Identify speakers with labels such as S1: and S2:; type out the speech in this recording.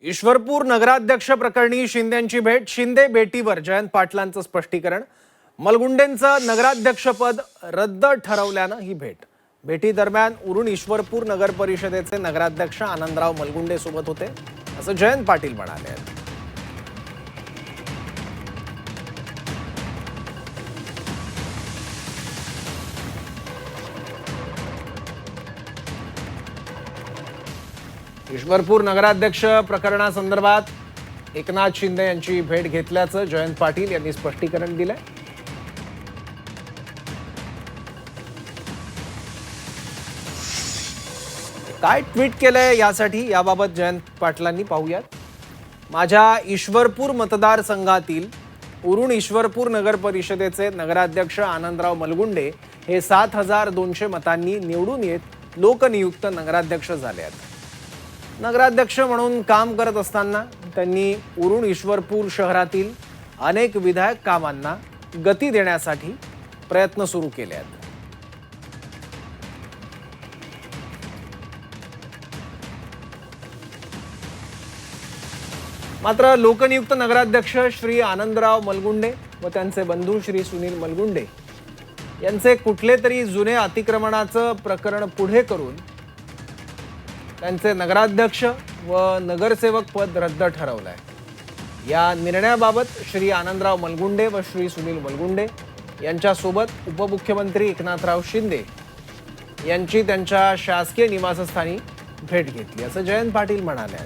S1: ईश्वरपूर नगराध्यक्ष प्रकरणी शिंदेंची भेट, शिंदे भेटीवर जयंत पाटलांचं स्पष्टीकरण। मलगुंडेंचं नगराध्यक्षपद रद्द ठरवल्यानं ही भेटी दरम्यान उरून ईश्वरपूर नगर परिषदेचे नगराध्यक्ष आनंदराव मलगुंडे सोबत होते असं जयंत पाटील म्हणाले। ईश्वरपूर नगराध्यक्ष प्रकरणासंदर्भात एकनाथ शिंदे यांची भेट घेतल्याचं जयंत पाटील यांनी स्पष्टीकरण दिलंय। काय ट्विट केलंय यासाठी याबाबत जयंत पाटलांनी पाहूयात। माझ्या ईश्वरपूर मतदारसंघातील उरून ईश्वरपूर नगर परिषदेचे नगराध्यक्ष आनंदराव मलगुंडे हे 7200 मतांनी निवडून येत लोकनियुक्त नगराध्यक्ष झाले आहेत। नगराध्यक्ष म्हणून काम करत असताना त्यांनी उरून ईश्वरपूर शहरातील अनेक विधायक कामांना गती देण्यासाठी प्रयत्न सुरू केले आहेत। मात्र लोकनियुक्त नगराध्यक्ष श्री आनंदराव मलगुंडे व त्यांचे बंधू श्री सुनील मलगुंडे यांचे कुठले तरी जुने अतिक्रमणाचं प्रकरण पुढे करून त्यांचे नगराध्यक्ष व नगरसेवक पद रद्द ठरवलंय। या निर्णयाबाबत श्री आनंदराव मलगुंडे व श्री सुनील मलगुंडे यांच्यासोबत उपमुख्यमंत्री एकनाथराव शिंदे यांची त्यांच्या शासकीय निवासस्थानी भेट घेतली असं जयंत पाटील म्हणाले।